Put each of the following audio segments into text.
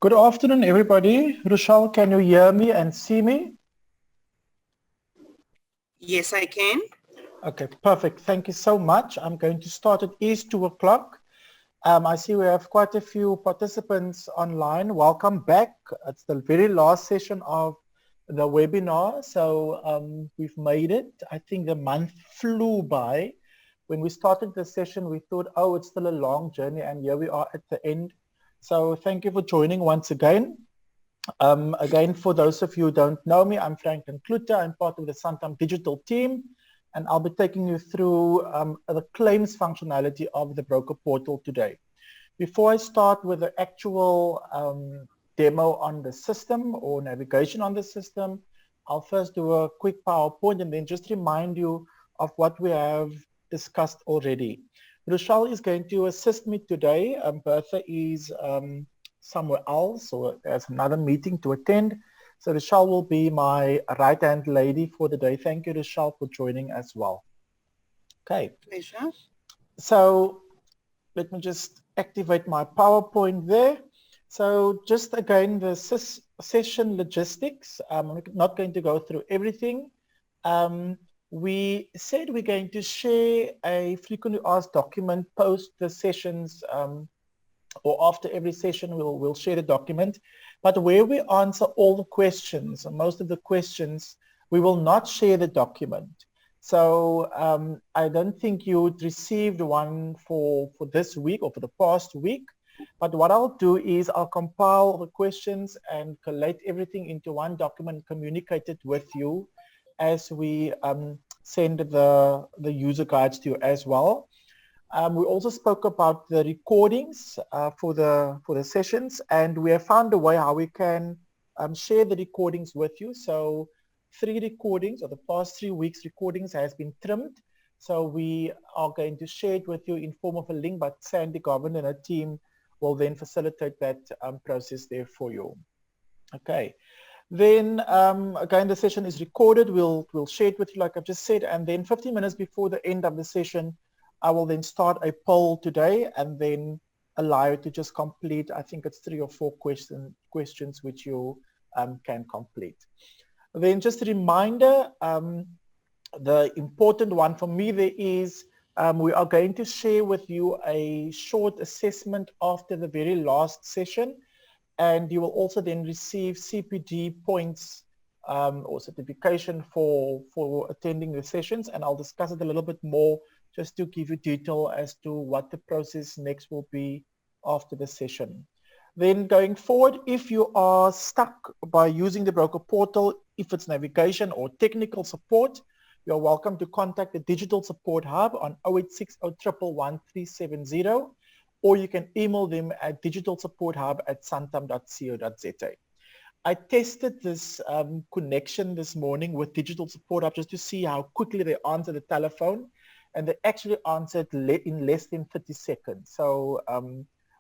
Good afternoon, everybody. Rochelle, can you hear me and see me? Yes, I can. Okay, perfect. Thank you so much. I'm going to start. It is 2 o'clock. I see we have quite a few participants online. Welcome back. It's the very last session of the webinar. So we've made it. I think the month flew by. When we started the session, we thought, oh, it's still a long journey. And here we are at the end. So thank you for joining once again. Again, for those of you who don't know me, I'm Franklin Klute. I'm part of the Santam Digital team, and I'll be taking you through the claims functionality of the broker portal today. Before I start with the actual demo on the system or navigation on the system, I'll first do a quick PowerPoint and then just remind you of what we have discussed already. Rochelle is going to assist me today. Bertha is somewhere else or there's another meeting to attend. So Rochelle will be my right-hand lady for the day. Thank you, Rochelle, for joining as well. Okay. Pleasure. So let me just activate my PowerPoint there. So just again, the session logistics. I'm not going to go through everything. We said we're going to share a frequently asked document post the sessions or after every session, we'll share the document. But where we answer all the questions, most of the questions, we will not share the document. So I don't think you received one for this week or for the past week. But what I'll do is I'll compile the questions and collate everything into one document, communicate it with you as we send the user guides to you as well. We also spoke about the recordings for the sessions, and we have found a way how we can share the recordings with you. So 3 recordings, or the past 3 weeks recordings, has been trimmed. So we are going to share it with you in form of a link, but Sandy Garvin and her team will then facilitate that process there for you. Okay. Then again, the session is recorded. We'll share it with you, like I've just said, and then 15 minutes before the end of the session, I will then start a poll today and then allow you to just complete, I think it's 3 or 4 questions which you can complete. Then just a reminder, the important one for me there is we are going to share with you a short assessment after the very last session, and you will also then receive CPD points or certification for attending the sessions, and I'll discuss it a little bit more just to give you detail as to what the process next will be after the session. Then going forward, if you are stuck by using the broker portal, if it's navigation or technical support, you're welcome to contact the Digital Support Hub on 0860 111 370, or you can email them at digitalsupporthub@santam.co.za. I tested this connection this morning with Digital Support Hub just to see how quickly they answer the telephone, and they actually answered in less than 30 seconds. So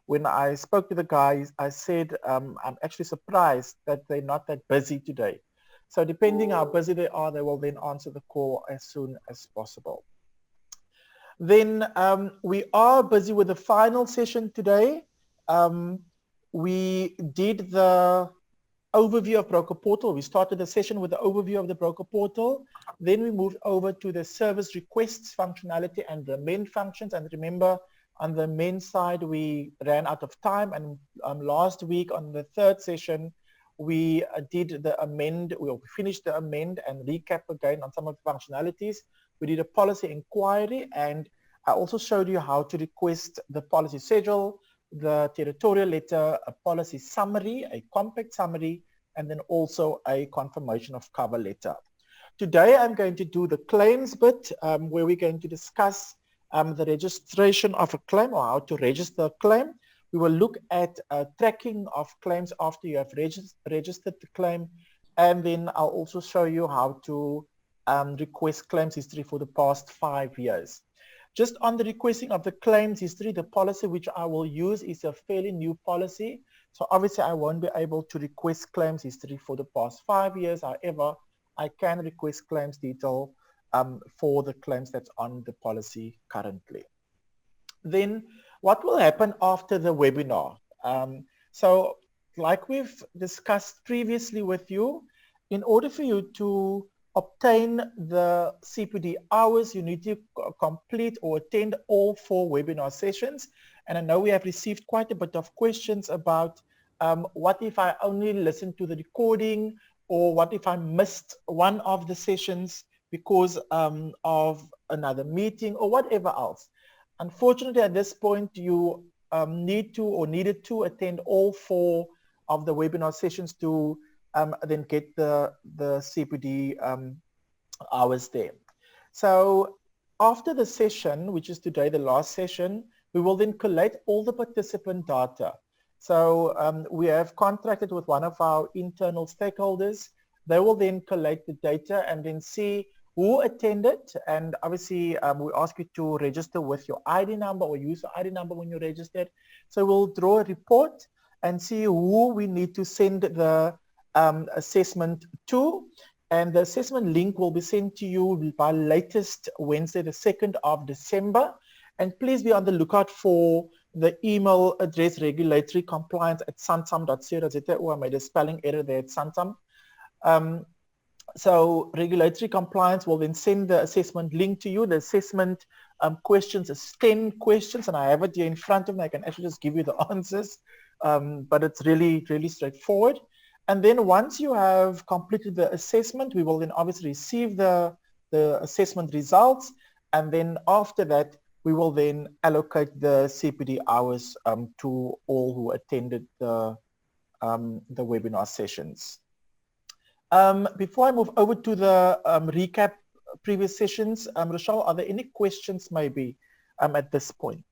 when I spoke to the guys, I said, I'm actually surprised that they're not that busy today. So depending how busy they are, they will then answer the call as soon as possible. Then we are busy with the final session today. We did the overview of broker portal. We started the session with the overview of the broker portal. Then we moved over to the service requests functionality and the amend functions. And remember, on the amend side, we ran out of time. And last week on the third session, we did the amend. We finished the amend and recap again on some of the functionalities. We did a policy inquiry, and I also showed you how to request the policy schedule, the territorial letter, a policy summary, a compact summary, and then also a confirmation of cover letter. Today, I'm going to do the claims bit, where we're going to discuss the registration of a claim or how to register a claim. We will look at tracking of claims after you have registered the claim, and then I'll also show you how to request claims history for the past 5 years. Just on the requesting of the claims history, the policy which I will use is a fairly new policy. So obviously I won't be able to request claims history for the past 5 years. However, I can request claims detail for the claims that's on the policy currently. Then what will happen after the webinar? So like we've discussed previously with you, in order for you to obtain the CPD hours, you need to complete or attend all 4 webinar sessions. And I know we have received quite a bit of questions about what if I only listen to the recording, or what if I missed one of the sessions because of another meeting or whatever else. Unfortunately, at this point, you need to or needed to attend all 4 of the webinar sessions to then get the CPD hours there. So after the session, which is today the last session, we will then collect all the participant data. So we have contracted with one of our internal stakeholders. They will then collect the data and then see who attended. And obviously, we ask you to register with your ID number or use your ID number when you registered. So we'll draw a report and see who we need to send the assessment to. And the assessment link will be sent to you by latest Wednesday, the 2nd of December. And please be on the lookout for the email address regulatorycompliance@santam.co.za. Oh, I made a spelling error there at Santam. So regulatory compliance will then send the assessment link to you. The assessment questions is 10 questions, and I have it here in front of me. I can actually just give you the answers, but it's really, really straightforward. And then once you have completed the assessment, we will then obviously receive the assessment results. And then after that, we will then allocate the CPD hours to all who attended the webinar sessions. Before I move over to the recap previous sessions, Rochelle, are there any questions maybe at this point?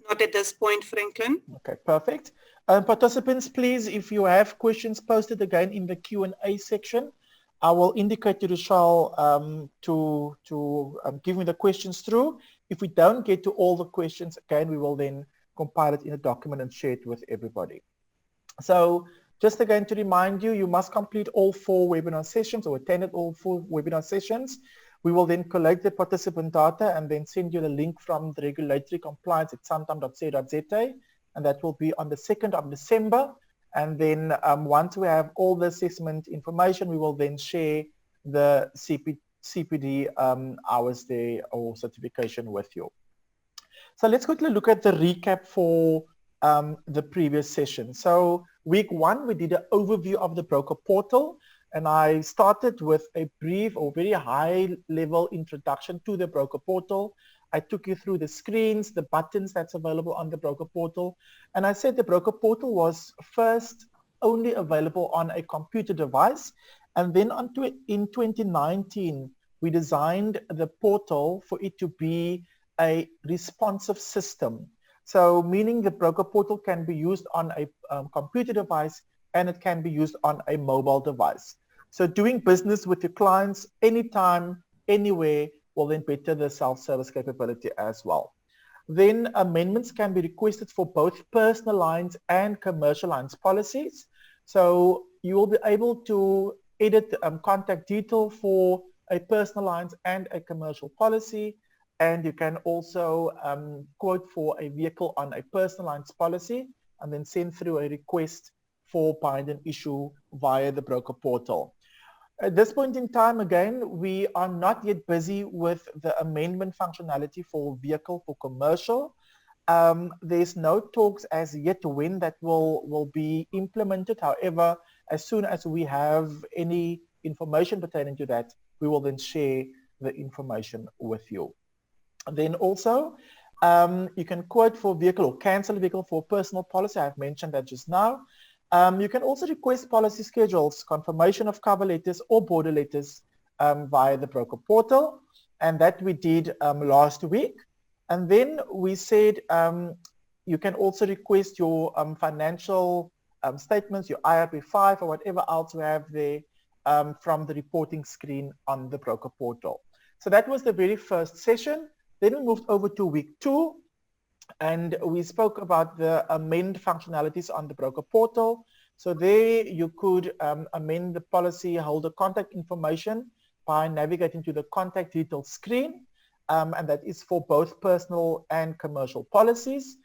Not at this point, Franklin. Okay, perfect. Participants, please, if you have questions, post it again in the Q&A section. I will indicate to Rochelle to give me the questions through. If we don't get to all the questions, again, we will then compile it in a document and share it with everybody. So just again to remind you, you must complete all 4 webinar sessions or attend all 4 webinar sessions. We will then collect the participant data and then send you the link from the regulatory compliance at santam.co.za, and that will be on the 2nd of December. And then once we have all the assessment information, we will then share the CPD hours there or certification with you. So let's quickly look at the recap for the previous session. So week 1, we did an overview of the broker portal, and I started with a brief or very high level introduction to the broker portal. I took you through the screens, the buttons that's available on the broker portal. And I said the broker portal was first only available on a computer device. And then in 2019, we designed the portal for it to be a responsive system. So meaning the broker portal can be used on a computer device and it can be used on a mobile device. So doing business with your clients anytime, anywhere will then better the self-service capability as well. Then amendments can be requested for both personal lines and commercial lines policies. So you will be able to edit contact detail for a personal lines and a commercial policy. And you can also quote for a vehicle on a personal lines policy and then send through a request for bind and issue via the broker portal. At this point in time, again, we are not yet busy with the amendment functionality for vehicle for commercial. There's no talks as yet when that will be implemented. However, as soon as we have any information pertaining to that, we will then share the information with you. And then also, you can quote for vehicle or cancel a vehicle for personal policy. I've mentioned that just now. You can also request policy schedules, confirmation of cover letters or border letters via the broker portal. And that we did last week. And then we said you can also request your financial statements, your IRP5 or whatever else we have there from the reporting screen on the broker portal. So that was the very first session. Then we moved over to week 2. And we spoke about the amend functionalities on the broker portal. So there you could amend the policy holder contact information by navigating to the contact details screen. And that is for both personal and commercial policies.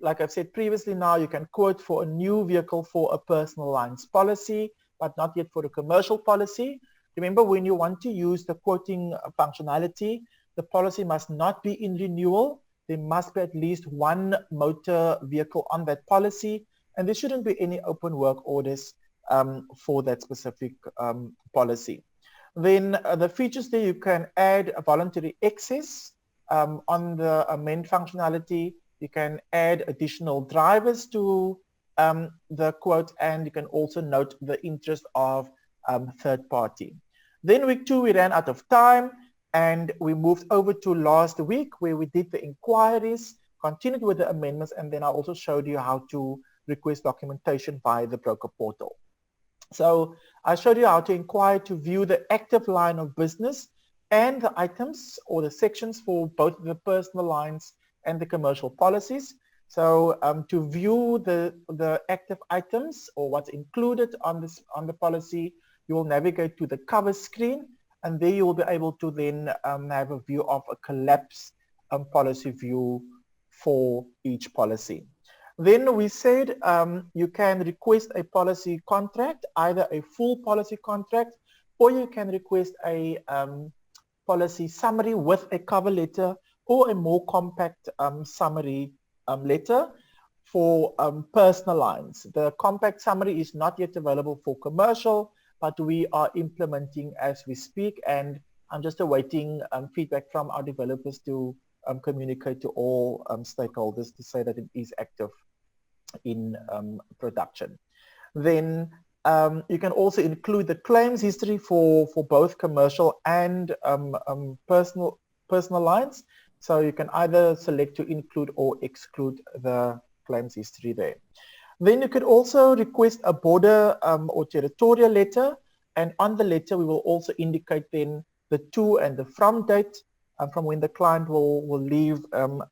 like I've said previously now, you can quote for a new vehicle for a personal lines policy, but not yet for a commercial policy. Remember, when you want to use the quoting functionality, the policy must not be in renewal. There must be at least one motor vehicle on that policy, and there shouldn't be any open work orders for that specific policy. Then the features there, you can add a voluntary excess on the amend functionality. You can add additional drivers to the quote, and you can also note the interest of third party. Then week 2, we ran out of time and we moved over to last week where we did the inquiries, continued with the amendments, and then I also showed you how to request documentation via the broker portal. So I showed you how to inquire to view the active line of business and the items or the sections for both the personal lines and the commercial policies. So to view the active items or what's included on the policy, you will navigate to the cover screen, and there you will be able to then have a view of a collapsed policy view for each policy. Then we said you can request a policy contract, either a full policy contract, or you can request a policy summary with a cover letter or a more compact summary letter for personal lines. The compact summary is not yet available for commercial, but we are implementing as we speak, and I'm just awaiting feedback from our developers to communicate to all stakeholders to say that it is active in production. Then you can also include the claims history for both commercial and personal lines. So you can either select to include or exclude the claims history there. Then you could also request a border or territorial letter, and on the letter we will also indicate then the to and the from date from when the client will leave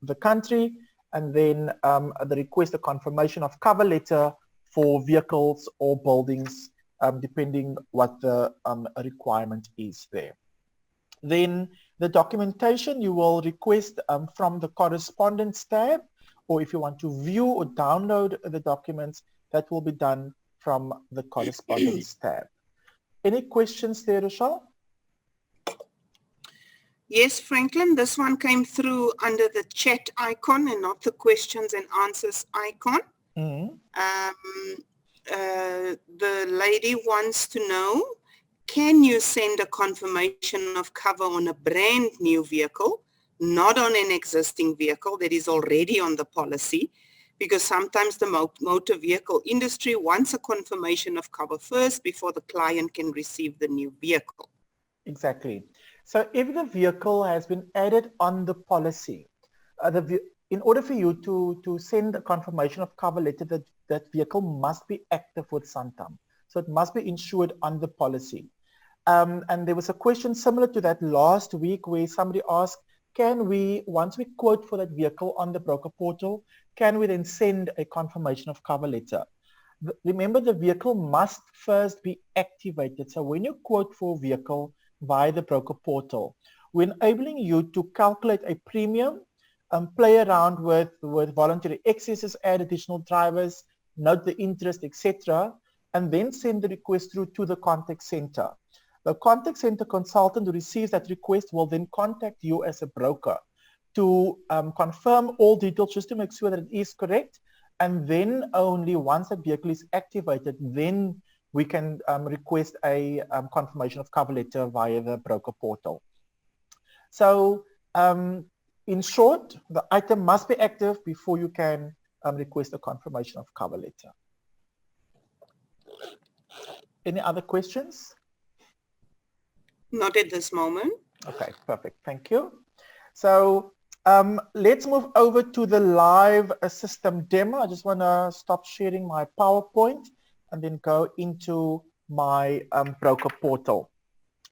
the country, and then the request a confirmation of cover letter for vehicles or buildings, depending what the requirement is there. Then the documentation you will request from the correspondence tab, or if you want to view or download the documents, that will be done from the correspondence tab. Any questions there, Rochelle? Yes, Franklin, this one came through under the chat icon and not the questions and answers icon. Mm-hmm. The lady wants to know, can you send a confirmation of cover on a brand new vehicle, not on an existing vehicle that is already on the policy? Because sometimes the motor vehicle industry wants a confirmation of cover first before the client can receive the new vehicle. Exactly. So if the vehicle has been added on the policy, in order for you to send a confirmation of cover letter, that vehicle must be active with Santam. So it must be insured on the policy. And there was a question similar to that last week where somebody asked, can we, once we quote for that vehicle on the broker portal, can we then send a confirmation of cover letter? Remember, the vehicle must first be activated. So when you quote for a vehicle via the broker portal, we're enabling you to calculate a premium, play around with voluntary excesses, add additional drivers, note the interest, etc., and then send the request through to the contact center. The contact center consultant who receives that request will then contact you as a broker to confirm all details, just to make sure that it is correct. And then only once that vehicle is activated, then we can request a confirmation of cover letter via the broker portal. So in short, the item must be active before you can request a confirmation of cover letter. Any other questions? Not at this moment. Okay, perfect. Thank you. So let's move over to the live system demo. I just want to stop sharing my PowerPoint and then go into my broker portal.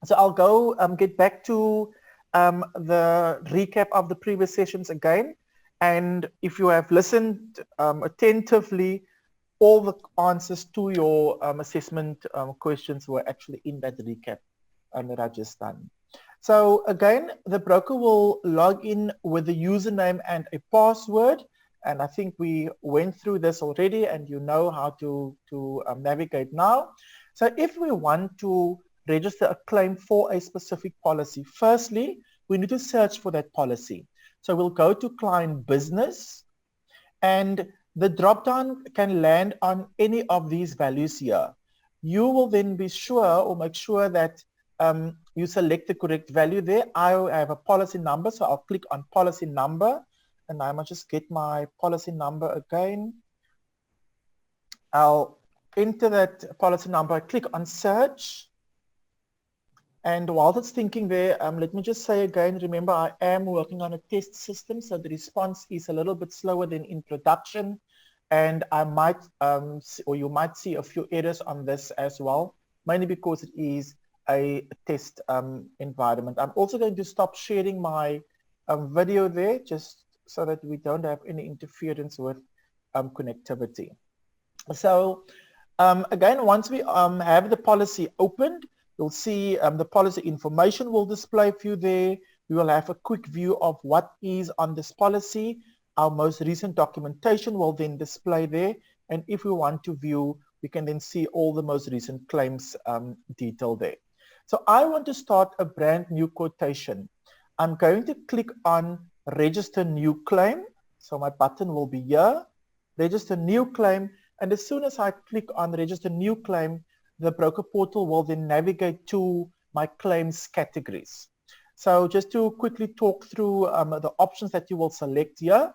So I'll go get back to the recap of the previous sessions again. And if you have listened attentively, all the answers to your assessment questions were actually in that recap that I just done. So again, the broker will log in with a username and a password, And I think we went through this already and you know how to navigate now. So if we want to register a claim for a specific policy, firstly, we need to search for that policy. So we'll go to client business, and the drop-down can land on any of these values here. You will then be sure or make sure that you select the correct value there. I have a policy number, so I'll click on policy number, and I must just get my policy number again. I'll enter that policy number, I click on search. And while it's thinking there, let me just say again, remember I am working on a test system, so the response is a little bit slower than in production. And I might, or you might see a few errors on this as well, mainly because it is a test environment. I'm also going to stop sharing my video there, just so that we don't have any interference with connectivity. So again, once we have the policy opened, you'll see the policy information will display for you there. We will have a quick view of what is on this policy. Our most recent documentation will then display there. And if we want to view, we can then see all the most recent claims detail there. So I want to start a brand new quotation. I'm going to click on register new claim. So my button will be here, register new claim. And as soon as I click on register new claim, the broker portal will then navigate to my claims categories. So just to quickly talk through the options that you will select here.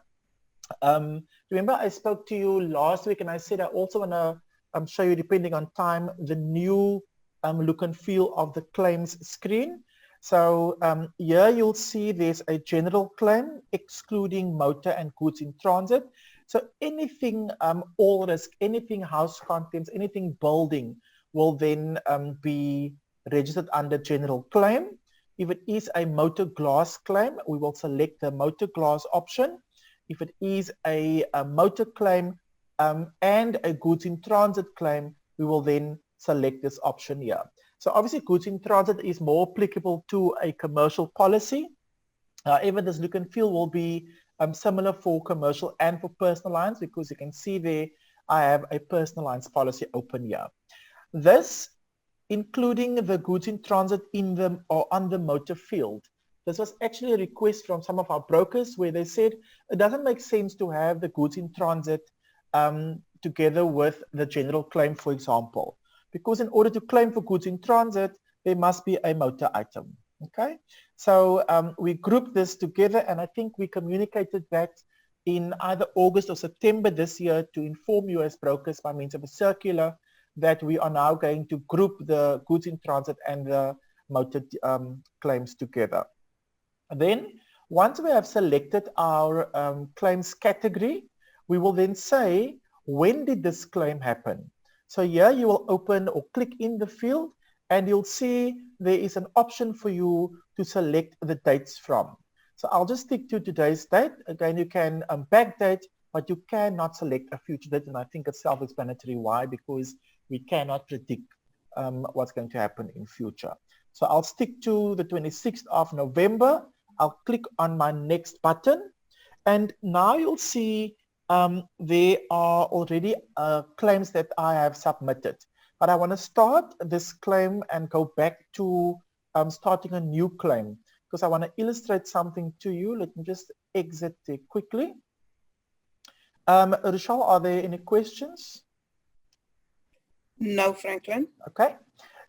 Remember I spoke to you last week and I said I also want to show you, depending on time, the new look and feel of the claims screen. So here you'll see there's a general claim excluding motor and goods in transit. So anything all risk, anything house contents, anything building will then be registered under general claim. If it is a motor glass claim, we will select the motor glass option. If it is a motor claim and a goods in transit claim, we will then select this option here. So obviously goods in transit is more applicable to a commercial policy. However, this look and feel will be similar for commercial and for personal lines, because you can see there I have a personal lines policy open here. This, including the goods in transit in the or on the motor field. This was actually a request from some of our brokers where they said it doesn't make sense to have the goods in transit together with the general claim, for example, because in order to claim for goods in transit, there must be a motor item. Okay, so we grouped this together, and I think we communicated that in either August or September this year to inform you as brokers by means of a circular that we are now going to group the goods in transit and the motor claims together. And then once we have selected our claims category, we will then say, when did this claim happen? So here you will open or click in the field and you'll see there is an option for you to select the dates from. So I'll just stick to today's date. Again, you can backdate, but you cannot select a future date. And I think it's self-explanatory why, because we cannot predict what's going to happen in future. So I'll stick to the 26th of November. I'll click on my next button. And now you'll see there are already claims that I have submitted. But I want to start this claim and go back to starting a new claim, because I want to illustrate something to you. Let me just exit there quickly. Rochelle, are there any questions? No, Franklin. Okay.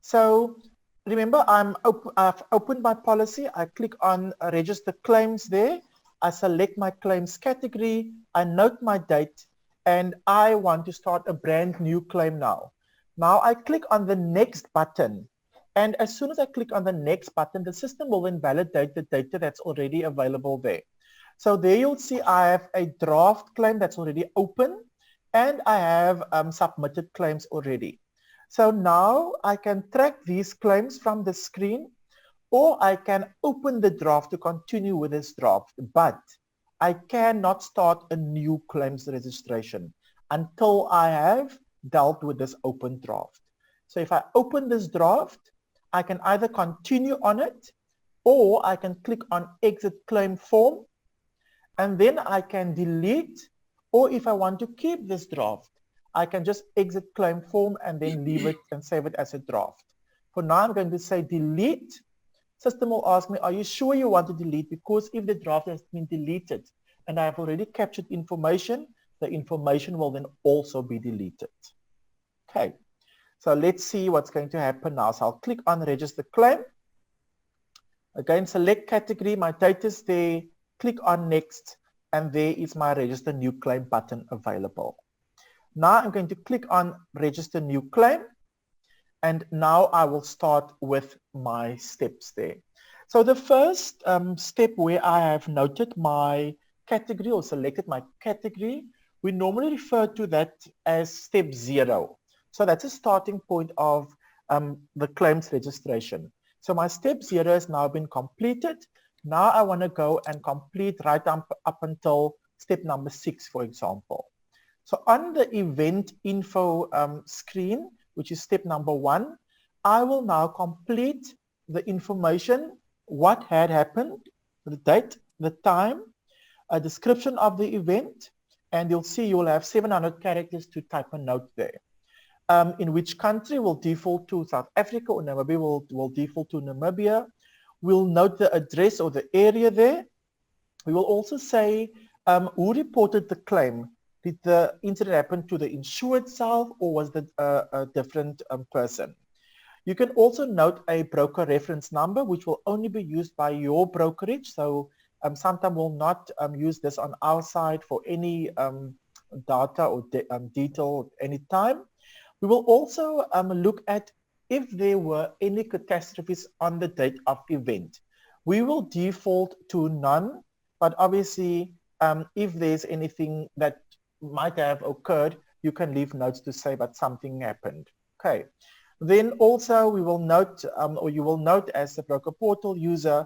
So remember, I've opened my policy. I click on register claims there. I select my claims category. I note my date, and I want to start a brand new claim now. Now I click on the next button. And as soon as I click on the next button, the system will then validate the data that's already available there. So there you'll see I have a draft claim that's already open, and I have submitted claims already. So now I can track these claims from the screen, or I can open the draft to continue with this draft, but I cannot start a new claims registration until I have dealt with this open draft. So if I open this draft, I can either continue on it, or I can click on exit claim form, and then I can delete Or if I want to keep this draft, I can just exit claim form and then leave it and save it as a draft. For now, I'm going to say delete. System will ask me, are you sure you want to delete? Because if the draft has been deleted and I have already captured information, the information will then also be deleted. Okay, so let's see what's going to happen now. So I'll click on register claim. Again, select category, my data is there, click on next, and there is my register new claim button available. Now I'm going to click on register new claim, and now I will start with my steps there. So the first step where I have noted my category or selected my category, we normally refer to that as step 0. So that's a starting point of the claims registration. So my step 0 has now been completed. Now I want to go and complete right up until step number 6, for example. So on the event info screen, which is step number 1, I will now complete the information, what had happened, the date, the time, a description of the event, and you'll see you'll have 700 characters to type a note there. In which country will default to South Africa, or Namibia will default to Namibia. We'll note the address or the area there. We will also say who reported the claim. Did the incident happen to the insured self, or was it a different person? You can also note a broker reference number, which will only be used by your brokerage. So sometimes we'll not use this on our side for any data or detail at any time. We will also look at if there were any catastrophes on the date of event. We will default to none, but obviously if there's anything that might have occurred, you can leave notes to say that something happened. Okay. Then also we will note, or you will note as a broker portal user,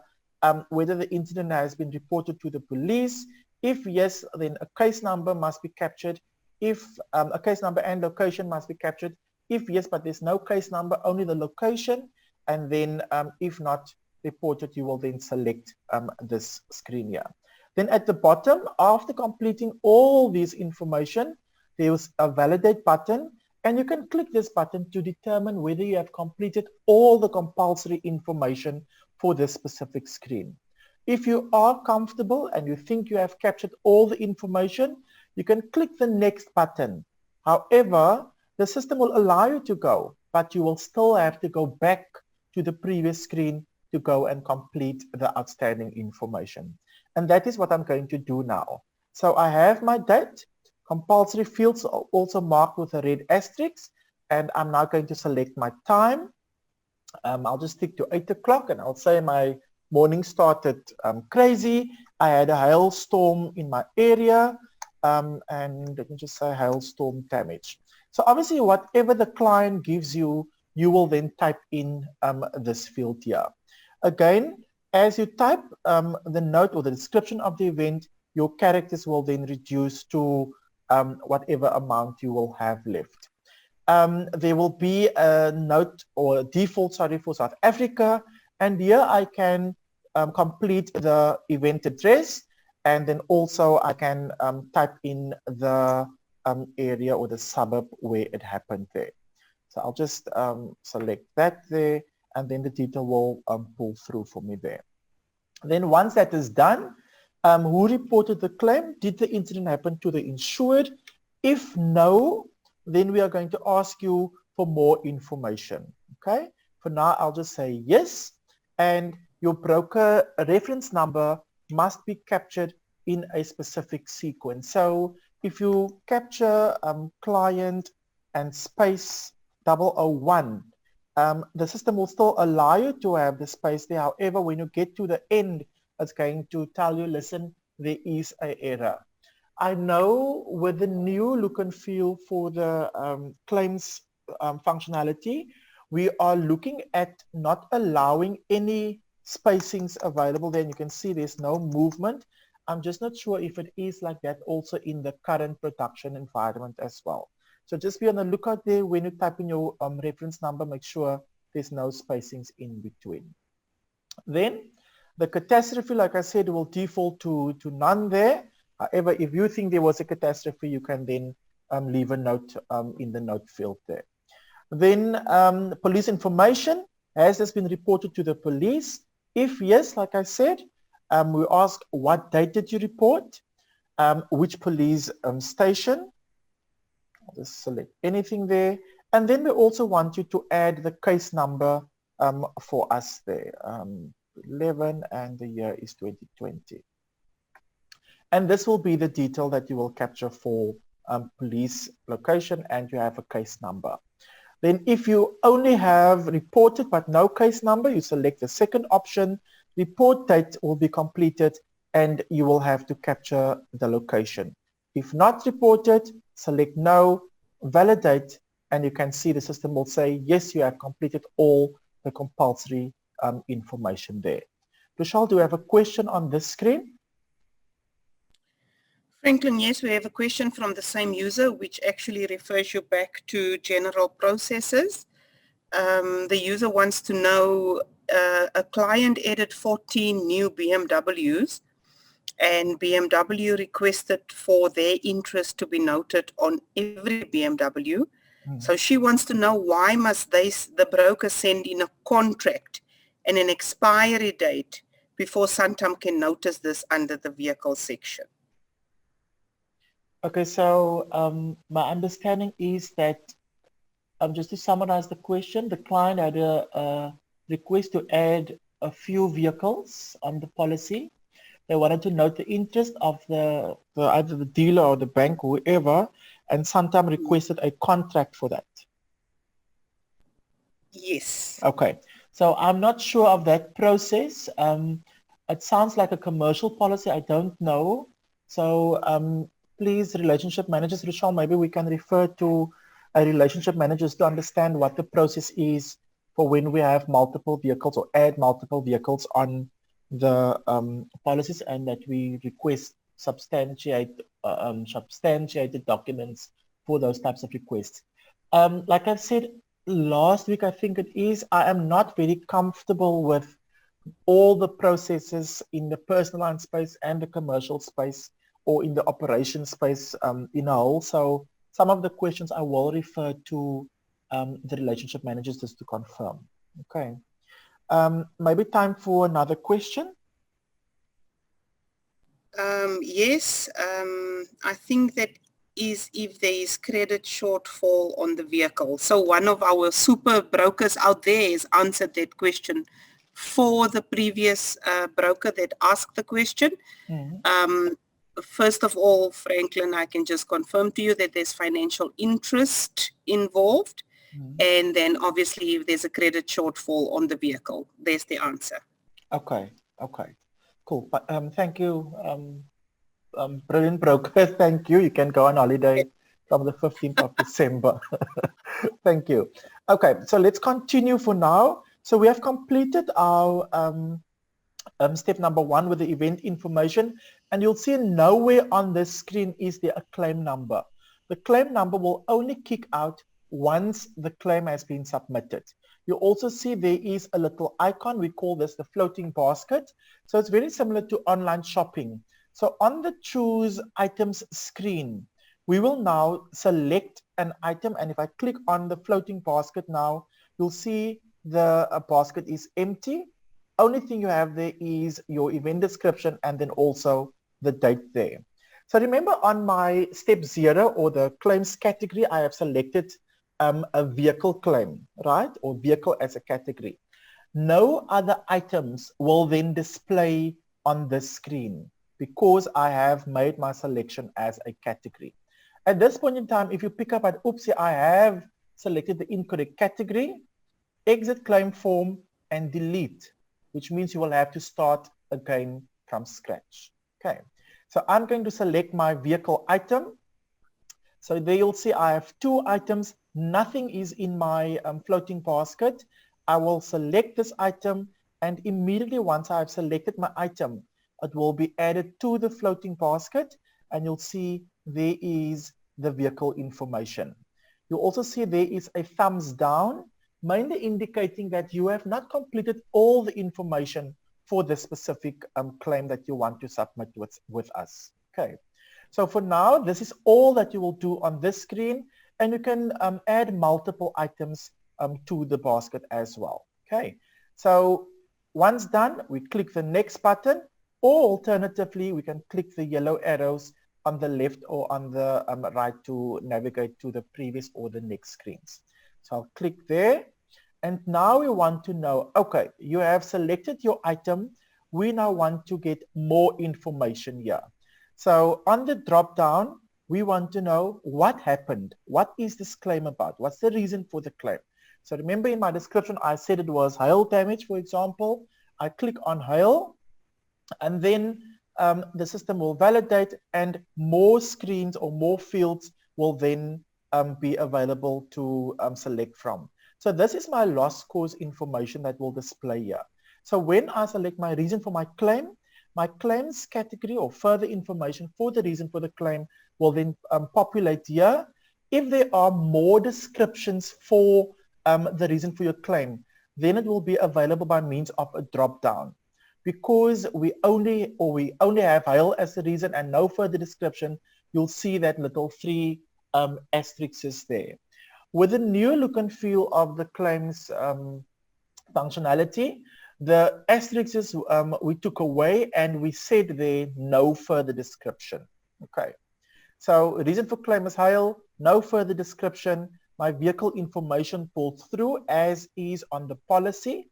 whether the incident has been reported to the police. If yes, then a case number must be captured. If a case number and location must be captured. If yes, but there's no case number, only the location. And then if not reported, you will then select this screen here. Then at the bottom, after completing all this information, there is a validate button, and you can click this button to determine whether you have completed all the compulsory information for this specific screen. If you are comfortable and you think you have captured all the information, you can click the next button. However, the system will allow you to go, but you will still have to go back to the previous screen to go and complete the outstanding information. And that is what I'm going to do now. So I have my date, compulsory fields are also marked with a red asterisk, and I'm now going to select my time. I'll just stick to 8 o'clock, and I'll say my morning started crazy. I had a hailstorm in my area, and let me just say hailstorm damage. So obviously whatever the client gives you, you will then type in this field here. Again, as you type the note or the description of the event, your characters will then reduce to whatever amount you will have left. There will be a note or a default, sorry, for South Africa. And here I can complete the event address, and then also I can type in the area or the suburb where it happened there. So I'll just select that there, and then the detail will pull through for me there. Then once that is done, who reported the claim? Did the incident happen to the insured? If no, then we are going to ask you for more information. Okay. For now, I'll just say yes. And your broker reference number must be captured in a specific sequence. So if you capture client and space 001, the system will still allow you to have the space there. However, when you get to the end, it's going to tell you, listen, there is an error. I know with the new look and feel for the claims functionality, we are looking at not allowing any spacings available there. And you can see there's no movement. I'm just not sure if it is like that also in the current production environment as well. So just be on the lookout there when you type in your reference number, make sure there's no spacings in between. Then the catastrophe, like I said, will default to none there. However, if you think there was a catastrophe, you can then leave a note in the note field there. Then police information, has this been reported to the police? If yes, like I said, we ask what date did you report, which police station. I'll just select anything there. And then we also want you to add the case number for us there, 11, and the year is 2020. And this will be the detail that you will capture for police location, and you have a case number. Then if you only have reported but no case number, you select the second option. Report date will be completed and you will have to capture the location. If not reported, select no, validate, and you can see the system will say, yes, you have completed all the compulsory information there. Rochelle, do you have a question on this screen? Franklin, yes, we have a question from the same user, which actually refers you back to general processes. The user wants to know, a client added 14 new BMWs, and BMW requested for their interest to be noted on every BMW. So she wants to know, why must the broker send in a contract and an expiry date before Santam can notice this under the vehicle section? Okay, so my understanding is that, just to summarize the question, the client had a request to add a few vehicles on the policy. They wanted to note the interest of either the dealer or the bank, whoever, and Santam requested a contract for that. Yes. Okay, so I'm not sure of that process. It sounds like a commercial policy. I don't know. So please, relationship managers, Rochelle, maybe we can refer to a relationship managers to understand what the process is for when we have multiple vehicles or add multiple vehicles on the policies, and that we request substantiated documents for those types of requests. Like I said last week, I think it is, I am not very comfortable with all the processes in the personal line space and the commercial space, or in the operation space in a whole. So some of the questions I will refer to the relationship managers just to confirm. Okay. Maybe time for another question. Yes, I think that is if there is credit shortfall on the vehicle. So one of our super brokers out there has answered that question for the previous broker that asked the question. First of all, Franklin, I can just confirm to you that there's financial interest involved. And then obviously if there's a credit shortfall on the vehicle, there's the answer. Okay, okay, cool. But thank you, brilliant broker. Thank you. You can go on holiday from the 15th of December. Thank you. Okay, so let's continue for now. So we have completed our step number 1 with the event information, and you'll see nowhere on this screen is there a claim number. The claim number will only kick out once the claim has been submitted. You also see there is a little icon. We call this the floating basket. So it's very similar to online shopping. So on the choose items screen, we will now select an item, and if I click on the floating basket now, you'll see the basket is empty. Only thing you have there is your event description and then also the date there. So remember, on my step 0 or the claims category, I have selected a vehicle claim, right? Or vehicle as a category. No other items will then display on this screen because I have made my selection as a category. At this point in time, if you pick up at oopsie, I have selected the incorrect category, exit claim form and delete, which means you will have to start again from scratch. Okay, so I'm going to select my vehicle item. So there you'll see I have 2 items. Nothing is in my floating basket. I will select this item, and immediately once I've selected my item, it will be added to the floating basket, and you'll see there is the vehicle information. You'll also see there is a thumbs down, mainly indicating that you have not completed all the information for the specific claim that you want to submit with us. Okay, So for now, this is all that you will do on this screen, and you can add multiple items to the basket as well. Okay, so once done, we click the next button, or alternatively, we can click the yellow arrows on the left or on the right to navigate to the previous or the next screens. So I'll click there. And now we want to know, okay, you have selected your item. We now want to get more information here. So on the drop down, we want to know what happened. What is this claim about? What's the reason for the claim? So remember in my description, I said it was hail damage, for example. I click on hail, and then the system will validate, and more screens or more fields will then be available to select from. So this is my loss cause information that will display here. So when I select my reason for my claims category or further information for the reason for the claim will then populate here. If there are more descriptions for the reason for your claim, then it will be available by means of a drop down. Because we only have hail as the reason and no further description, you'll see that little 3 asterisks there. With the new look and feel of the claims functionality, the asterisks we took away and we said there no further description. Okay, so reason for claim is hail, no further description. My vehicle information pulled through as is on the policy.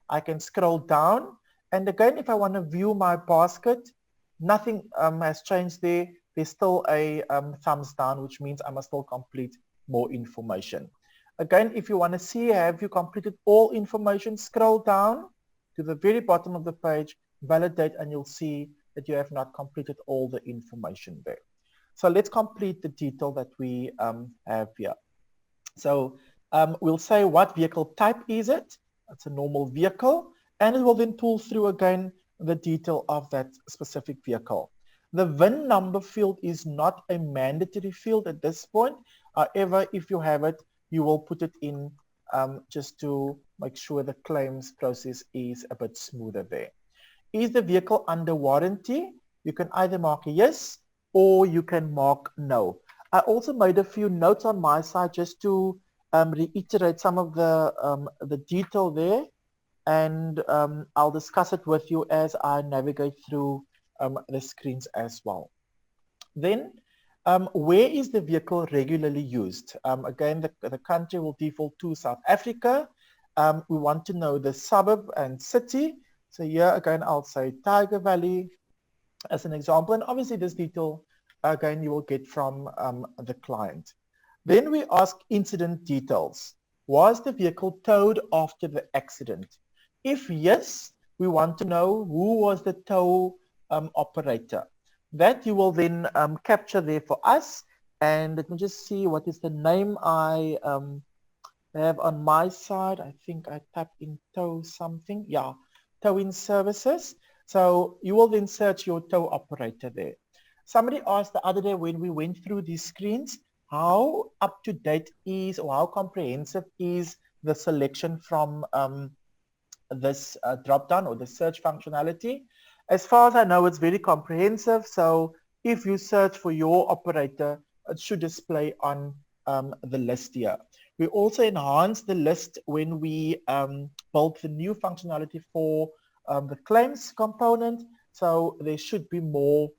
I can scroll down, and again, if I want to view my basket, nothing has changed there. There's still a thumbs down, which means I must still complete more information. Again, if you want to see, have you completed all information, scroll down to the very bottom of the page, validate, and you'll see that you have not completed all the information there. So let's complete the detail that we have here. So we'll say what vehicle type is it. It's a normal vehicle, and it will then pull through again the detail of that specific vehicle. The VIN number field is not a mandatory field at this point. However, if you have it, you will put it in just to make sure the claims process is a bit smoother there. Is the vehicle under warranty? You can either mark yes or you can mark no. I also made a few notes on my side just to reiterate some of the detail there, and I'll discuss it with you as I navigate through the screens as well. Then, where is the vehicle regularly used? Again, the country will default to South Africa. We want to know the suburb and city. So here again, I'll say Tyger Valley as an example, and obviously this detail again you will get from the client. Then we ask incident details. Was the vehicle towed after the accident? If yes, we want to know who was the tow operator. That you will then capture there for us. And let me just see what is the name I have on my side. I think I tapped in tow something. Yeah, towing services. So you will then search your tow operator there. Somebody asked the other day when we went through these screens, how up to date is or how comprehensive is the selection from this drop down or the search functionality. As far as I know, it's very comprehensive. So if you search for your operator, it should display on the list here. We also enhanced the list when we built the new functionality for the claims component. So there should be more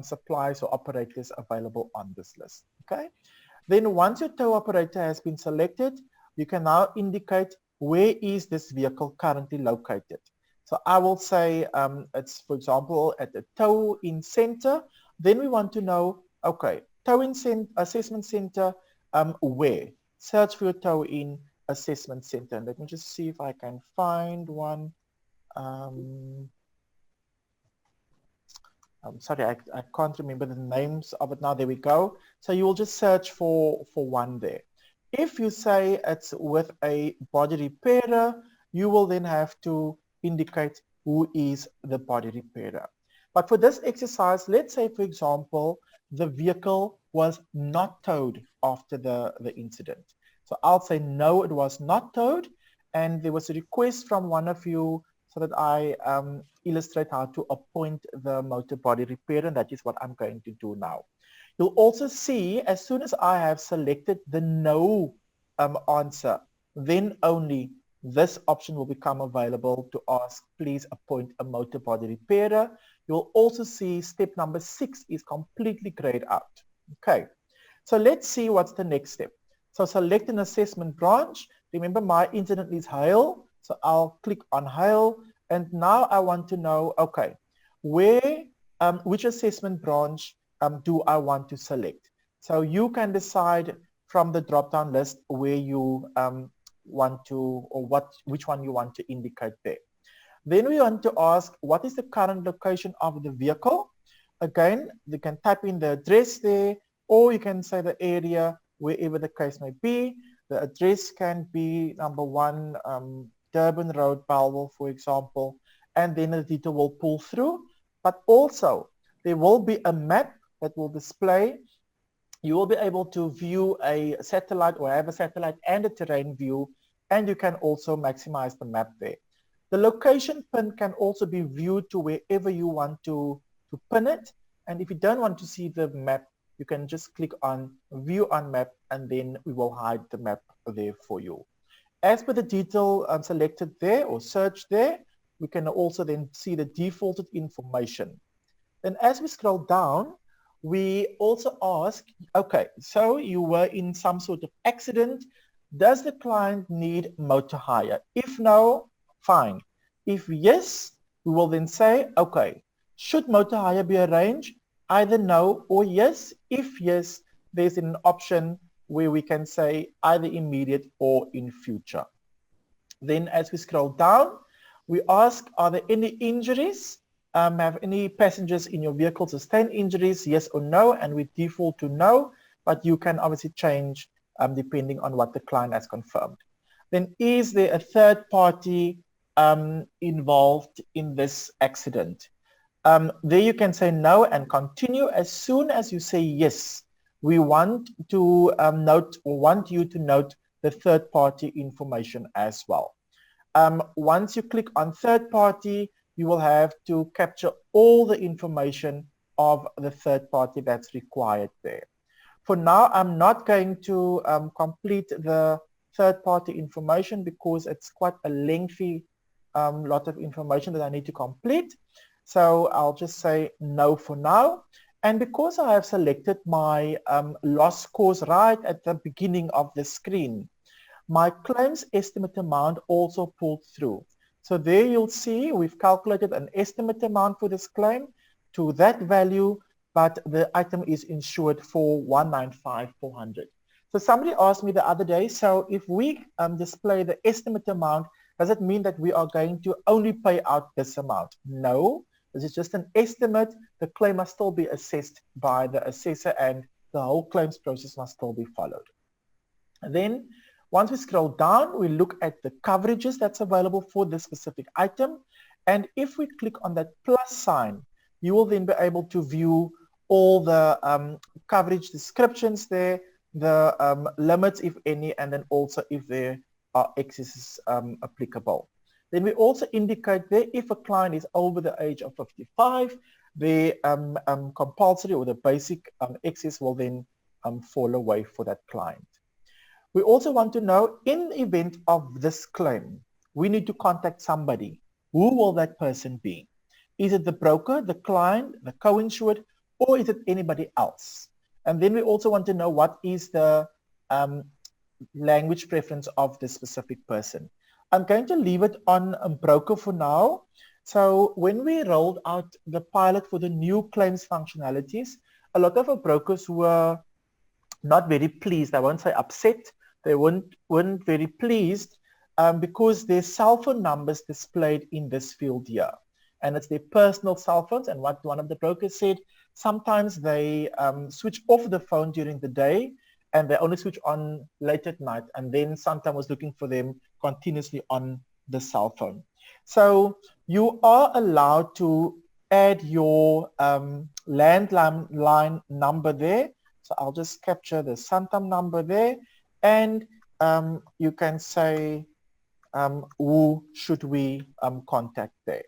suppliers or operators available on this list. Okay. Then once your tow operator has been selected, you can now indicate where is this vehicle currently located. So I will say it's, for example, at the tow-in center. Then we want to know, okay, tow-in assessment center, where? Search for your tow-in assessment center. And let me just see if I can find one. I'm sorry, I can't remember the names of it now. There we go. So you will just search for one there. If you say it's with a body repairer, you will then have to indicate who is the body repairer. But for this exercise, let's say, for example, the vehicle was not towed after the incident. So I'll say, no, it was not towed. And there was a request from one of you so that I illustrate how to appoint the motor body repairer, and that is what I'm going to do now. You'll also see as soon as I have selected the no answer, then only this option will become available to ask, please appoint a motor body repairer. You'll also see step number 6 is completely grayed out. Okay, so let's see what's the next step. So select an assessment branch. Remember my incident is hail, so I'll click on hail, and now I want to know, okay, which assessment branch do I want to select? So you can decide from the drop-down list where you want to, or which one you want to indicate there. Then we want to ask, what is the current location of the vehicle? Again, you can type in the address there, or you can say the area, wherever the case may be. The address can be number 1, Durban Road, Bellville, for example, and then the detail will pull through. But also, there will be a map that will display. You will be able to view a satellite or have a satellite and a terrain view, and you can also maximize the map there. The location pin can also be viewed to wherever you want to pin it. And if you don't want to see the map, you can just click on view on map, and then we will hide the map there for you. As per the detail selected there or searched there, we can also then see the defaulted information. Then as we scroll down, we also ask, okay, so you were in some sort of accident. Does the client need motor hire? If no, fine. If yes, we will then say, okay, should motor hire be arranged? Either no or yes. If yes, there's an option where we can say either immediate or in future. Then as we scroll down, we ask, are there any injuries? Have any passengers in your vehicle sustained injuries, yes or no? And we default to no, but you can obviously change depending on what the client has confirmed. Then is there a third party involved in this accident? There you can say no and continue. As soon as you say yes, we want to note, or want you to note, the third party information as well. Once you click on third party, you will have to capture all the information of the third party that's required there. For now, I'm not going to complete the third party information because it's quite a lengthy lot of information that I need to complete. So I'll just say no for now. And because I have selected my loss cause right at the beginning of the screen, my claims estimate amount also pulled through. So there you'll see we've calculated an estimate amount for this claim to that value, but the item is insured for 195,400. So somebody asked me the other day, so if we display the estimate amount, does it mean that we are going to only pay out this amount? No, this is just an estimate. The claim must still be assessed by the assessor, and the whole claims process must still be followed. And then once we scroll down, we look at the coverages that's available for this specific item. And if we click on that plus sign, you will then be able to view all the coverage descriptions there, the limits, if any, and then also if there are excesses applicable. Then we also indicate there, if a client is over the age of 55, the compulsory or the basic excess will then fall away for that client. We also want to know, in the event of this claim, we need to contact somebody. Who will that person be? Is it the broker, the client, the co-insured, or is it anybody else? And then we also want to know what is the language preference of this specific person. I'm going to leave it on a broker for now. So when we rolled out the pilot for the new claims functionalities, a lot of our brokers were not very pleased. I won't say upset. They weren't very pleased because their cell phone numbers displayed in this field here. And it's their personal cell phones. And what one of the brokers said, sometimes they switch off the phone during the day and they only switch on late at night. And then sometimes was looking for them continuously on the cell phone. So you are allowed to add your landline number there. So I'll just capture the Santam number there. And you can say who should we contact there.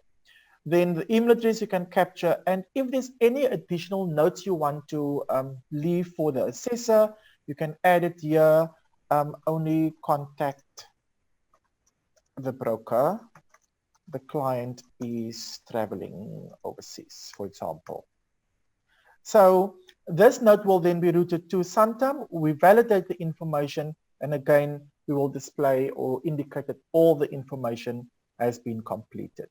then the email address you can capture, and if there's any additional notes you want to leave for the assessor, you can add it here. Only contact the broker. The client is traveling overseas, for example. So this note will then be routed to Santam. We validate the information, and again, we will display or indicate that all the information has been completed.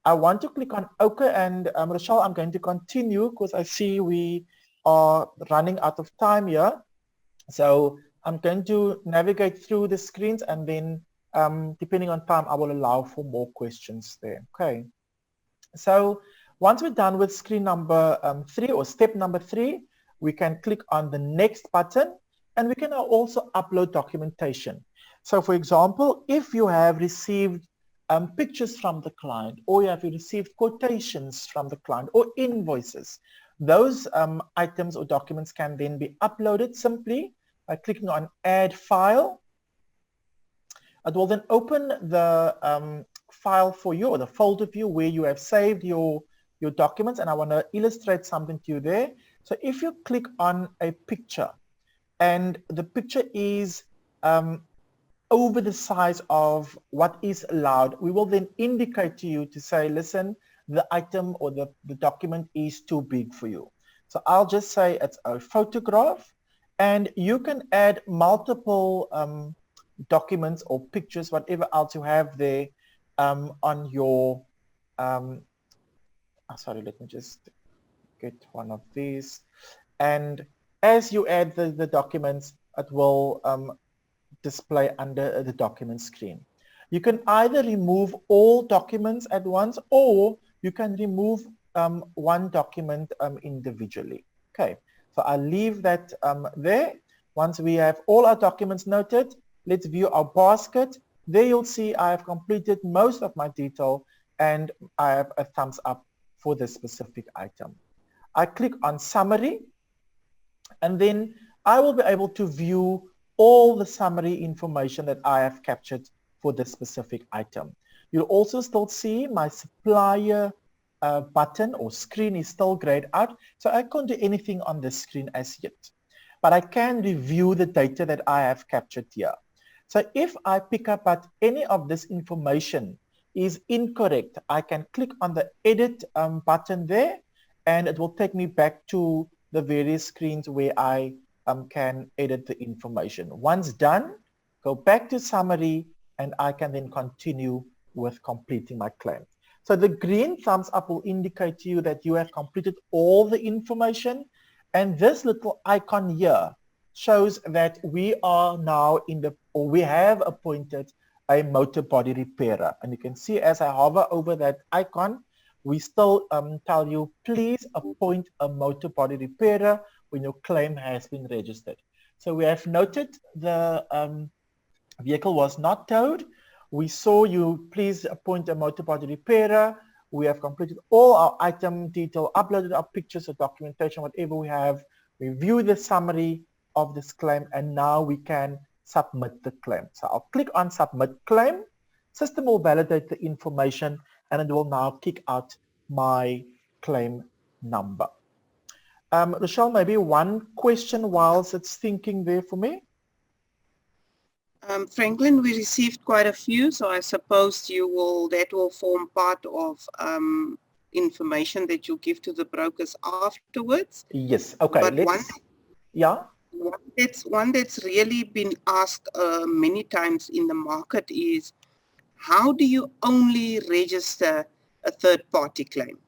I want to click on OK, and Rochelle, I'm going to continue because I see we are running out of time here. So I'm going to navigate through the screens, and then depending on time, I will allow for more questions there. Okay. So once we're done with screen number 3 or step number 3, we can click on the next button, and we can also upload documentation. So for example, if you have received pictures from the client, or you have received quotations from the client or invoices, those items or documents can then be uploaded simply by clicking on add file. It will then open the file for you, or the folder view where you have saved your documents, and I want to illustrate something to you there. So if you click on a picture, and the picture is over the size of what is allowed, we will then indicate to you to say, listen, the item or the document is too big for you. So I'll just say it's a photograph, and you can add multiple documents or pictures, whatever else you have there on your, sorry, let me just get one of these. And as you add the documents, it will display under the document screen. You can either remove all documents at once, or you can remove one document individually. Okay, so I'll leave that there. Once we have all our documents noted, let's view our basket. There you'll see I have completed most of my detail, and I have a thumbs up for this specific item. I click on summary, and then I will be able to view all the summary information that I have captured for this specific item. You'll also still see my supplier button or screen is still grayed out, so I can't do anything on this screen as yet. But I can review the data that I have captured here. So if I pick up that any of this information is incorrect, I can click on the edit button there, and it will take me back to the various screens where I can edit the information. Once done, go back to summary, and I can then continue with completing my claim. So the green thumbs up will indicate to you that you have completed all the information, and this little icon here shows that we are now or we have appointed a motor body repairer. And you can see as I hover over that icon, we still tell you, please appoint a motor body repairer when your claim has been registered. So we have noted the vehicle was not towed. We saw you, please appoint a motor body repairer. We have completed all our item detail, uploaded our pictures or documentation, whatever we have. We view the summary of this claim, and now we can submit the claim. So I'll click on submit claim. System will validate the information, and it will now kick out my claim number. Rochelle, maybe one question whilst it's thinking there for me. Franklin, we received quite a few, so I suppose that will form part of information that you give to the brokers afterwards. Yes, okay. But one that's really been asked many times in the market is, how do you only register a third-party claim?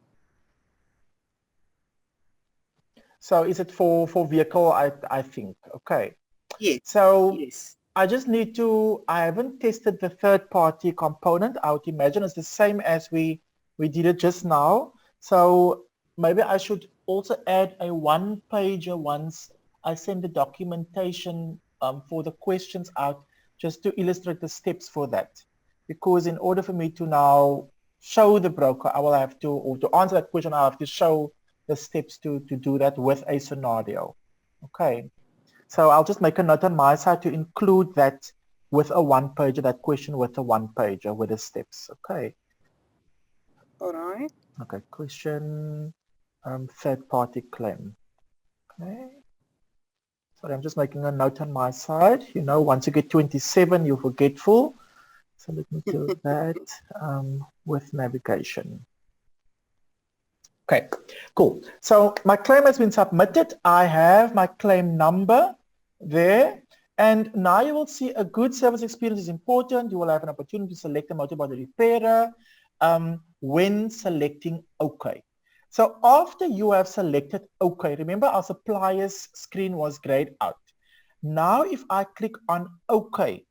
So is it for vehicle, I think? Okay. Yes. So yes. I just need to, I haven't tested the third-party component. I would imagine it's the same as we did it just now. So maybe I should also add a one-pager once I send the documentation for the questions out, just to illustrate the steps for that. Because in order for me to now show the broker, I will have to, or to answer that question, I'll have to show the steps to do that with a scenario. Okay. So I'll just make a note on my side to include that with a one-pager, that question with a one-pager with the steps. Okay. All right. Okay, question, third-party claim. Okay. Sorry, I'm just making a note on my side. You know, once you get 27, you're forgetful. So let me do that with navigation. Okay, cool. So my claim has been submitted. I have my claim number there. And now you will see a good service experience is important. You will have an opportunity to select a motor body repairer when selecting OK. So after you have selected OK, remember our supplier's screen was grayed out. Now if I click on OK,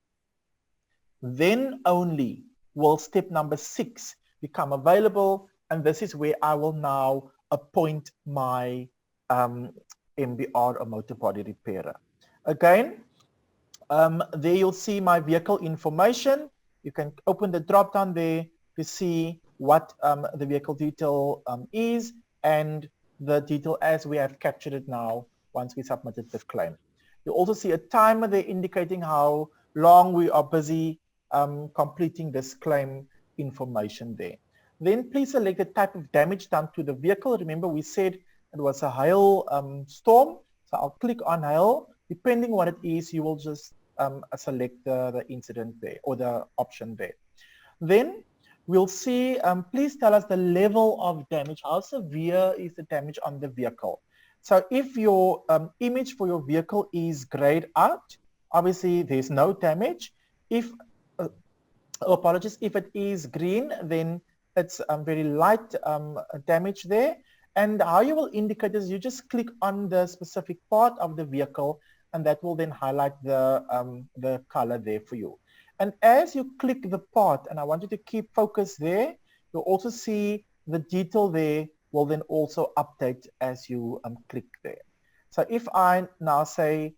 then only will step number 6 become available, and this is where I will now appoint my MBR or motor body repairer. Again, there you'll see my vehicle information. You can open the drop down there to see what the vehicle detail is and the detail as we have captured it now once we submitted the claim. You'll also see a timer there indicating how long we are busy completing this claim information there. Then please select the type of damage done to the vehicle. Remember we said it was a hail storm. So I'll click on hail. Depending what it is, you will just select the incident there or the option there. Then we'll see, please tell us the level of damage. How severe is the damage on the vehicle? So if your image for your vehicle is grayed out, obviously there's no damage. If apologies, if it is green, then it's very light damage there. And how you will indicate is you just click on the specific part of the vehicle, and that will then highlight the color there for you. And as you click the part, and I want you to keep focus there, you'll also see the detail there will then also update as you click there. So if I now say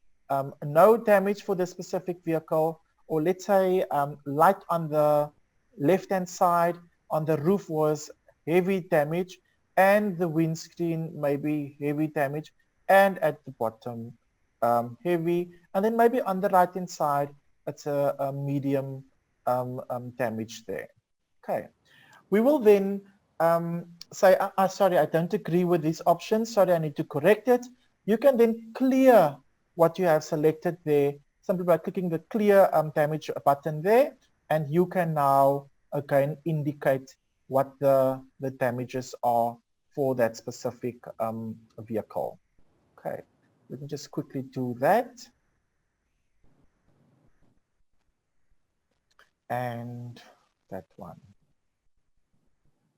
no damage for the specific vehicle, or let's say light on the left-hand side, on the roof was heavy damage, and the windscreen may be heavy damage, and at the bottom heavy, and then maybe on the right-hand side, it's a medium damage there. Okay. We will then say, sorry, I don't agree with these options. Sorry, I need to correct it. You can then clear what you have selected there simply by clicking the clear damage button there, and you can now again indicate what the damages are for that specific vehicle. Okay, let me just quickly do that. And that one.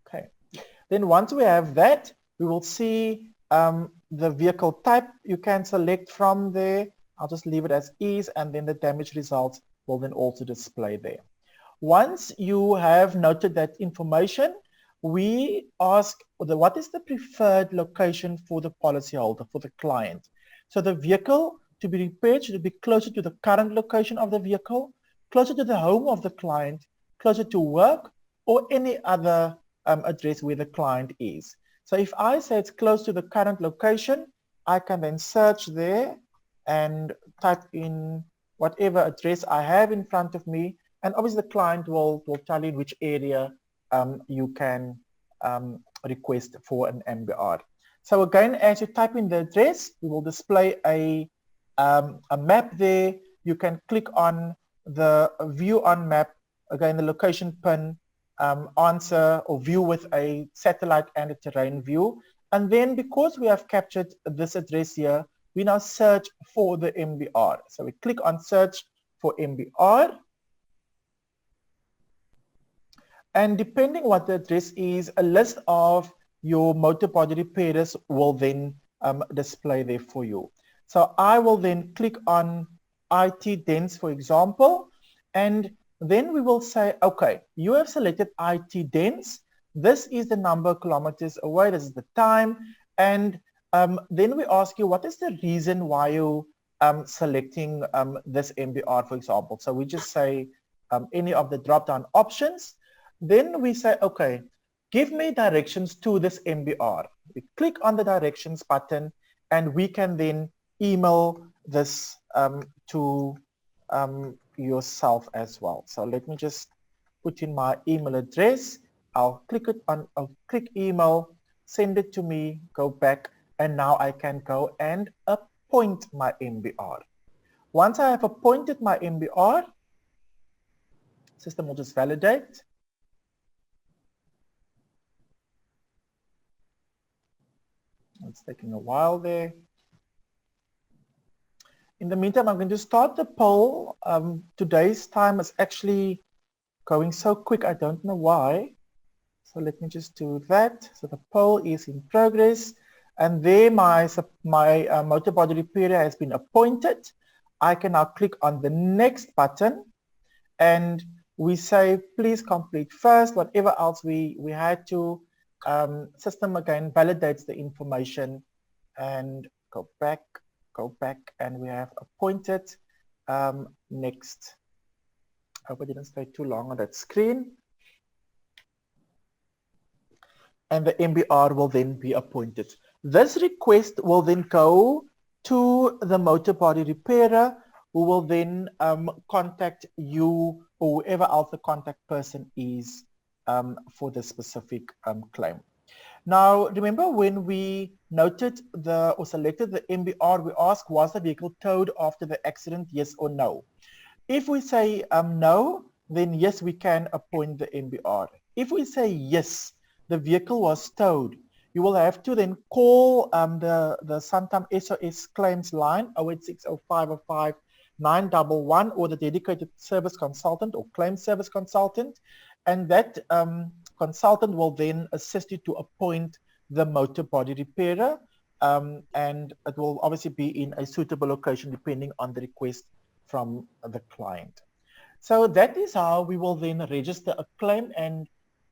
Okay, then once we have that, we will see the vehicle type you can select from there. I'll just leave it as is, and then the damage results will then also display there. Once you have noted that information, we ask what is the preferred location for the policyholder, for the client. So the vehicle to be repaired should be closer to the current location of the vehicle, closer to the home of the client, closer to work, or any other address where the client is. So if I say it's close to the current location, I can then search there and type in whatever address I have in front of me, and obviously the client will tell you which area you can request for an MBR. So again, as you type in the address, we will display a map there. You can click on the view on map, again the location pin, answer or view with a satellite and a terrain view. And then because we have captured this address here, we now search for the MBR. So we click on search for MBR. And depending what the address is, a list of your motor body repairers will then display there for you. So I will then click on IT Dents, for example, and then we will say, okay, you have selected IT Dents. This is the number of kilometers away. This is the time. And then we ask you, what is the reason why you selecting this MBR, for example? So we just say any of the drop-down options. Then we say, okay, give me directions to this MBR. We click on the directions button, and we can then email this to yourself as well. So let me just put in my email address. I'll click email, send it to me, go back, and now I can go and appoint my MBR. Once I have appointed my MBR, system will just validate. It's taking a while there. In the meantime, I'm going to start the poll. Today's time is actually going so quick, I don't know why. So let me just do that. So the poll is in progress. And there my motor body repairer has been appointed. I can now click on the next button and we say, please complete first, whatever else we had to. System again validates the information and go back, and we have appointed. Next. I hope I didn't stay too long on that screen. And the MBR will then be appointed. This request will then go to the motor body repairer, who will then contact you or whoever else the contact person is for the specific claim. Now, remember when we noted or selected the MBR, we asked, was the vehicle towed after the accident, yes or no? If we say no, then yes, we can appoint the MBR. If we say yes, the vehicle was towed, you will have to then call the Santam SOS claims line 0860 911 or the dedicated service consultant or claim service consultant, and that consultant will then assist you to appoint the motor body repairer, and it will obviously be in a suitable location depending on the request from the client. So that is how we will then register a claim, and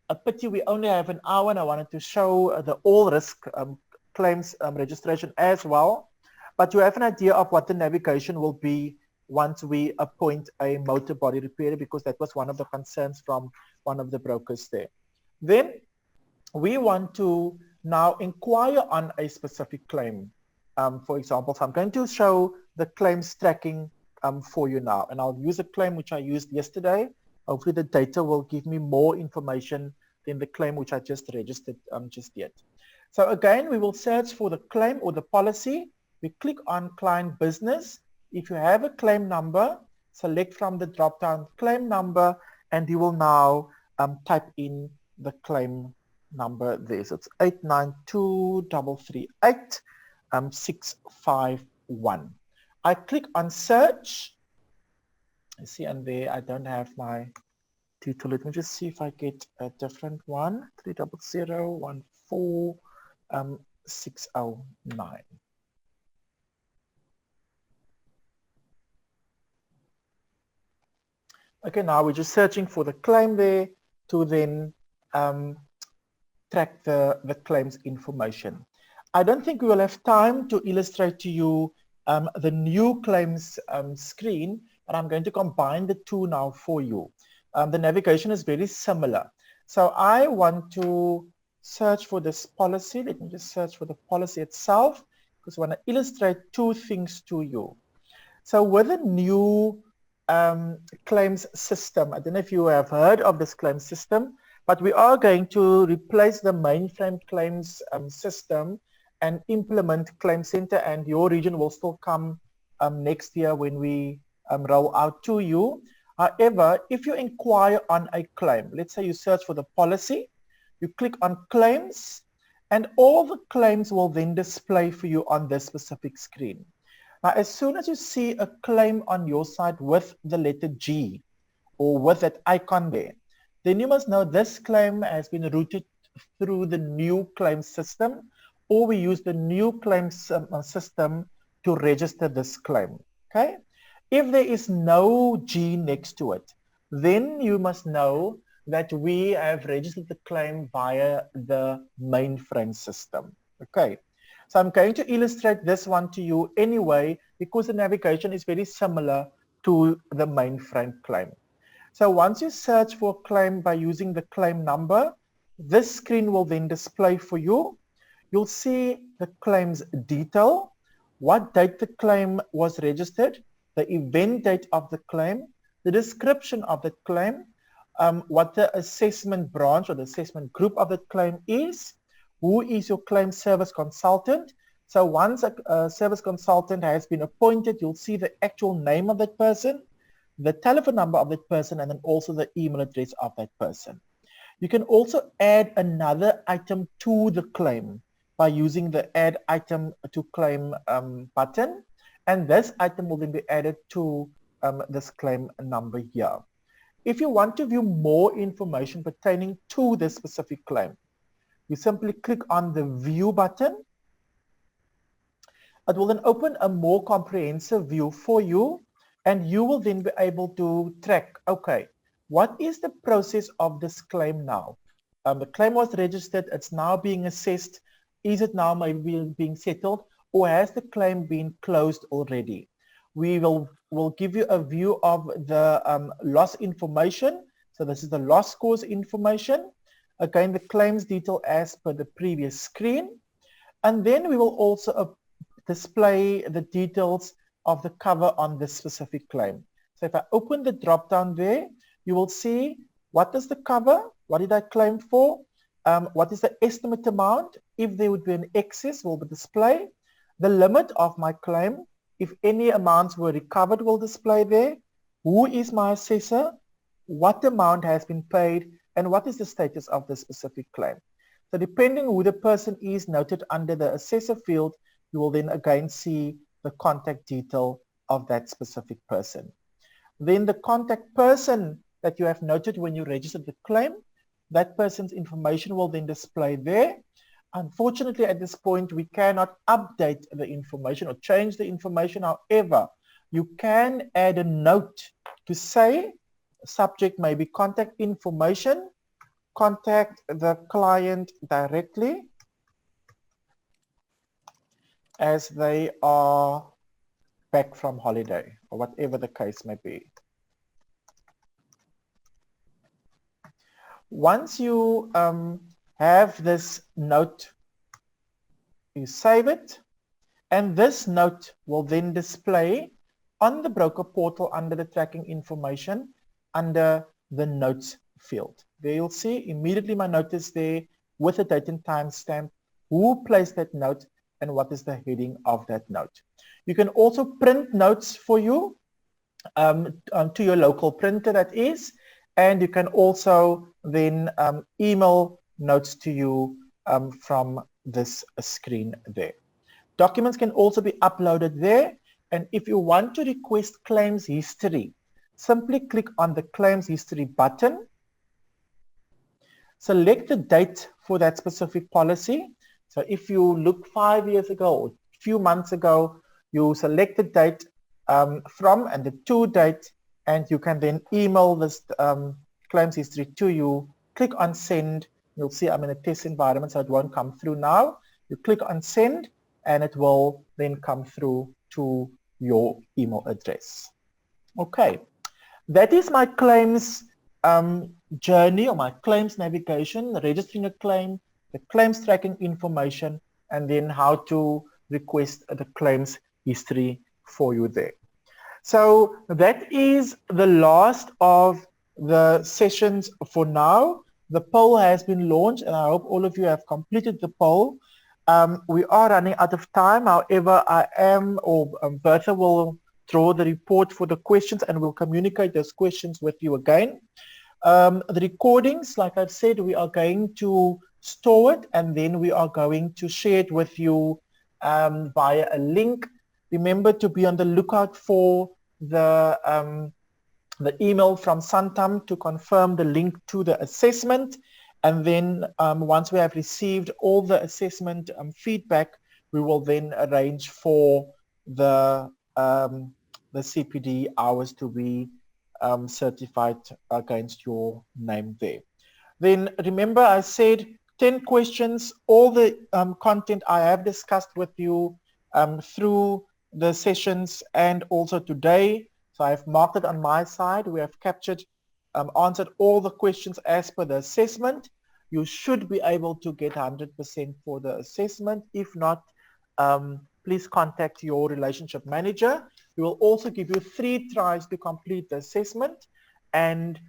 a pity we only have an hour, and I wanted to show the all risk claims registration as well, but you have an idea of what the navigation will be once we appoint a motor body repairer, because that was one of the concerns from one of the brokers there. Then we want to now inquire on a specific claim. For example, so I'm going to show the claims tracking for you now, and I'll use a claim which I used yesterday. Hopefully the data will give me more information than the claim which I just registered just yet. So again, we will search for the claim or the policy. We click on client business. If you have a claim number, select from the drop-down claim number, and you will now type in the claim number there. So it's 892338651. I click on search. You see, and there I don't have my title. Let me just see if I get a different one. 300146009. Okay, now we're just searching for the claim there to then track the claims information. I don't think we will have time to illustrate to you the new claims screen, but I'm going to combine the two now for you. The navigation is very similar. So I want to search for this policy. Let me just search for the policy itself, because I want to illustrate two things to you. So with the new claims system, I don't know if you have heard of this claims system, but we are going to replace the mainframe claims system and implement Claim Center, and your region will still come next year when we roll out to you. However, if you inquire on a claim, let's say you search for the policy, you click on claims, and all the claims will then display for you on this specific screen. Now, as soon as you see a claim on your side with the letter G or with that icon there, then you must know this claim has been routed through the new claim system, or we use the new claims system to register this claim. Okay? If there is no G next to it, then you must know that we have registered the claim via the mainframe system. Okay? So I'm going to illustrate this one to you anyway, because the navigation is very similar to the mainframe claim. So once you search for a claim by using the claim number, this screen will then display for you. You'll see the claim's detail, what date the claim was registered, the event date of the claim, the description of the claim, what the assessment branch or the assessment group of the claim is, who is your claim service consultant. So once a service consultant has been appointed, you'll see the actual name of that person, the telephone number of that person, and then also the email address of that person. You can also add another item to the claim by using the add item to claim button, and this item will then be added to this claim number here. If you want to view more information pertaining to this specific claim, you simply click on the view button. It will then open a more comprehensive view for you, and you will then be able to track, okay, what is the process of this claim now? The claim was registered, it's now being assessed. Is it now maybe being settled, or has the claim been closed already? We will give you a view of the loss information. So this is the loss cause information. Again, the claims detail as per the previous screen. And then we will also display the details of the cover on this specific claim. So if I open the drop down there, you will see what is the cover, what did I claim for, what is the estimate amount, if there would be an excess will be displayed, the limit of my claim, if any amounts were recovered will display there, who is my assessor, what amount has been paid, and what is the status of the specific claim. So depending who the person is noted under the assessor field, you will then again see the contact detail of that specific person. Then the contact person that you have noted when you registered the claim, that person's information will then display there. Unfortunately, at this point, we cannot update the information or change the information. However, you can add a note to say, subject may be contact information, contact the client directly as they are back from holiday, or whatever the case may be. Once you have this note, you save it, and this note will then display on the broker portal under the tracking information under the notes field. There you'll see immediately my note is there with a date and time stamp, who placed that note, and what is the heading of that note. You can also print notes for you to your local printer, that is, and you can also then email notes to you from this screen there. Documents can also be uploaded there, and if you want to request claims history, simply click on the claims history button, select the date for that specific policy. So if you look 5 years ago or a few months ago, you select the date from and the to date, and you can then email this claims history to you. Click on send. You'll see I'm in a test environment, so it won't come through now. You click on send, and it will then come through to your email address. Okay, that is my claims journey, or my claims navigation, registering a claim, the claims tracking information, and then how to request the claims history for you there. So that is the last of the sessions for now. The poll has been launched, and I hope all of you have completed the poll. We are running out of time. However, Bertha will draw the report for the questions, and we'll communicate those questions with you again. The recordings, like I've said, we are going to store it, and then we are going to share it with you via a link. Remember to be on the lookout for the email from Santam to confirm the link to the assessment. And then once we have received all the assessment feedback, we will then arrange for the CPD hours to be certified against your name there. Then remember, I said 10 questions, all the content I have discussed with you through the sessions and also today. So I've marked it on my side. We have captured, answered all the questions as per the assessment. You should be able to get 100% for the assessment. If not, please contact your relationship manager. We will also give you 3 tries to complete the assessment, and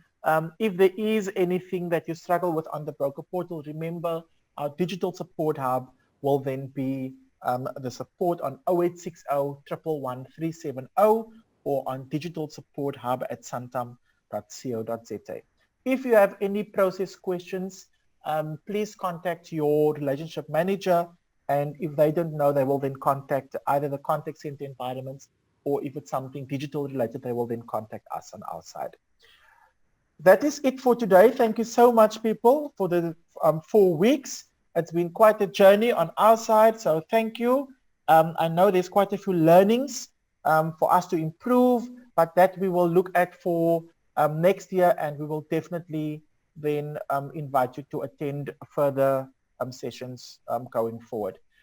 If there is anything that you struggle with on the broker portal, remember our digital support hub will then be the support on 0860 111 370 or on digital support hub at santam.co.za. If you have any process questions, please contact your relationship manager, and if they don't know, they will then contact either the contact center environments, or if it's something digital related, they will then contact us on our side. That is it for today. Thank you so much, people, for the 4 weeks. It's been quite a journey on our side, so thank you. I know there's quite a few learnings for us to improve, but that we will look at for next year, and we will definitely then invite you to attend further sessions going forward.